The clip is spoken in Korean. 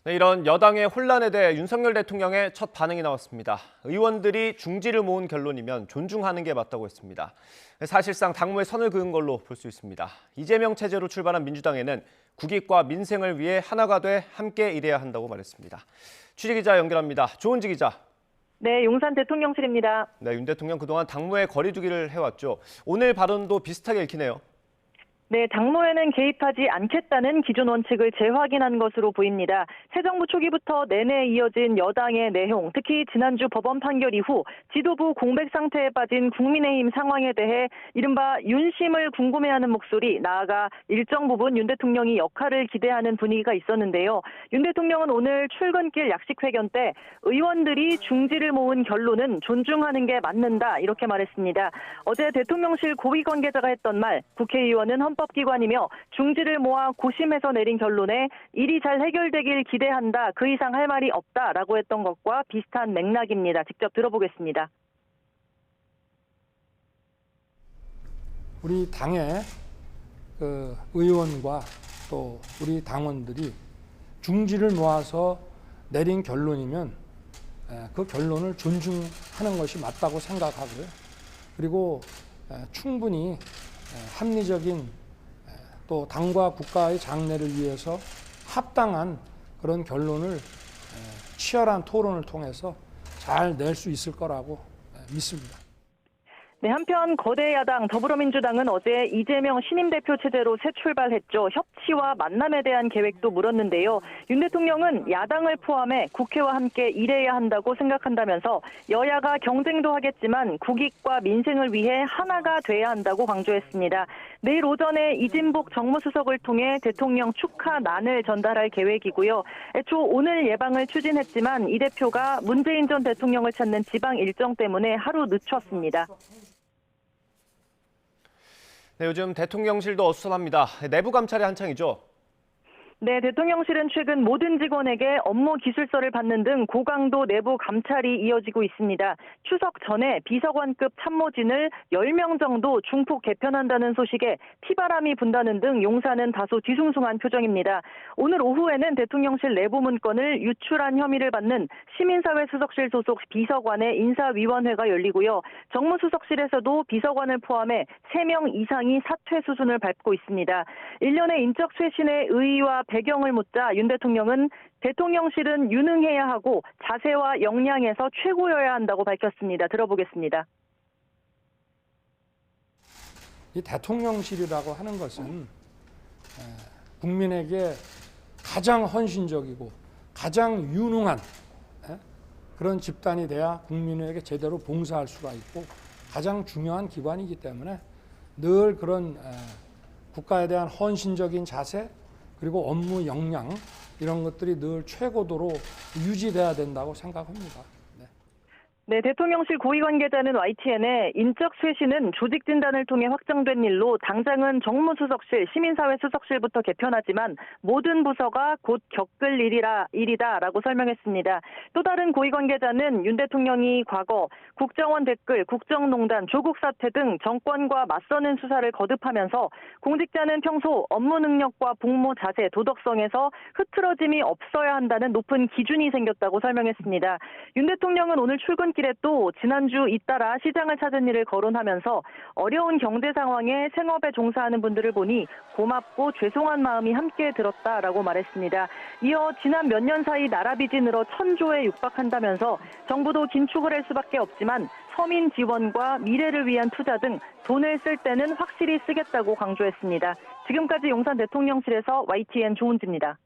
네, 이런 여당의 혼란에 대해 윤석열 대통령의 첫 반응이 나왔습니다. 의원들이 중지를 모은 결론이면 존중하는 게 맞다고 했습니다. 사실상 당무에 선을 그은 걸로 볼 수 있습니다. 이재명 체제로 출발한 민주당에는 국익과 민생을 위해 하나가 돼 함께 일해야 한다고 말했습니다. 취재기자 연결합니다. 조은지 기자. 네, 용산 대통령실입니다. 네, 윤 대통령 그동안 당무에 거리 두기를 해왔죠. 오늘 발언도 비슷하게 읽히네요. 네, 당무에는 개입하지 않겠다는 기존 원칙을 재확인한 것으로 보입니다. 새 정부 초기부터 내내 이어진 여당의 내용, 특히 지난주 법원 판결 이후 지도부 공백 상태에 빠진 국민의힘 상황에 대해 이른바 윤심을 궁금해하는 목소리, 나아가 일정 부분 윤 대통령이 역할을 기대하는 분위기가 있었는데요. 윤 대통령은 오늘 출근길 약식회견 때 의원들이 중지를 모은 결론은 존중하는 게 맞는다, 이렇게 말했습니다. 어제 대통령실 고위 관계자가 했던 말, 국회의원은 헌법기관이며 중지를 모아 고심해서 내린 결론에 일이 잘 해결되길 기대한다, 그 이상 할 말이 없다라고 했던 것과 비슷한 맥락입니다. 직접 들어보겠습니다. 우리 당의 의원과 또 우리 당원들이 중지를 모아서 내린 결론이면 그 결론을 존중하는 것이 맞다고 생각하고요. 그리고 충분히 합리적인 또 당과 국가의 장래를 위해서 합당한 그런 결론을 치열한 토론을 통해서 잘 낼 수 있을 거라고 믿습니다. 네, 한편 거대 야당 더불어민주당은 어제 이재명 신임 대표 체제로 새 출발했죠. 협치와 만남에 대한 계획도 물었는데요. 윤 대통령은 야당을 포함해 국회와 함께 일해야 한다고 생각한다면서 여야가 경쟁도 하겠지만 국익과 민생을 위해 하나가 돼야 한다고 강조했습니다. 내일 오전에 이진복 정무수석을 통해 대통령 축하난을 전달할 계획이고요. 애초 오늘 예방을 추진했지만 이 대표가 문재인 전 대통령을 찾는 지방 일정 때문에 하루 늦췄습니다. 네, 요즘 대통령실도 어수선합니다. 내부 감찰이 한창이죠. 네, 대통령실은 최근 모든 직원에게 업무 기술서를 받는 등 고강도 내부 감찰이 이어지고 있습니다. 추석 전에 비서관급 참모진을 10명 정도 중폭 개편한다는 소식에 피바람이 분다는 등 용산은 다소 뒤숭숭한 표정입니다. 오늘 오후에는 대통령실 내부 문건을 유출한 혐의를 받는 시민사회 수석실 소속 비서관의 인사위원회가 열리고요. 정무수석실에서도 비서관을 포함해 3명 이상이 사퇴 수순을 밟고 있습니다. 일련의 인적 쇄신의 의의와 배경을 묻자 윤 대통령은 대통령실은 유능해야 하고 자세와 역량에서 최고여야 한다고 밝혔습니다. 들어보겠습니다. 이 대통령실이라고 하는 것은 국민에게 가장 헌신적이고 가장 유능한 그런 집단이 돼야 국민에게 제대로 봉사할 수가 있고 가장 중요한 기관이기 때문에 늘 그런 국가에 대한 헌신적인 자세 그리고 업무 역량 이런 것들이 늘 최고도로 유지돼야 된다고 생각합니다. 네, 대통령실 고위 관계자는 YTN에 인적 쇄신은 조직 진단을 통해 확정된 일로 당장은 정무수석실, 시민사회 수석실부터 개편하지만 모든 부서가 곧 겪을 일이다라고 설명했습니다. 또 다른 고위 관계자는 윤 대통령이 과거 국정원 댓글, 국정농단, 조국 사태 등 정권과 맞서는 수사를 거듭하면서 공직자는 평소 업무 능력과 복무 자세, 도덕성에서 흐트러짐이 없어야 한다는 높은 기준이 생겼다고 설명했습니다. 윤 대통령은 오늘 출근길에 또 지난주 잇따라 시장을 찾은 일을 거론하면서 어려운 경제 상황에 생업에 종사하는 분들을 보니 고맙고 죄송한 마음이 함께 들었다라고 말했습니다. 이어 지난 몇 년 사이 나라 빚이 늘어 1,000조에 육박한다면서 정부도 긴축을 할 수밖에 없지만 서민 지원과 미래를 위한 투자 등 돈을 쓸 때는 확실히 쓰겠다고 강조했습니다. 지금까지 용산 대통령실에서 YTN 조은지입니다.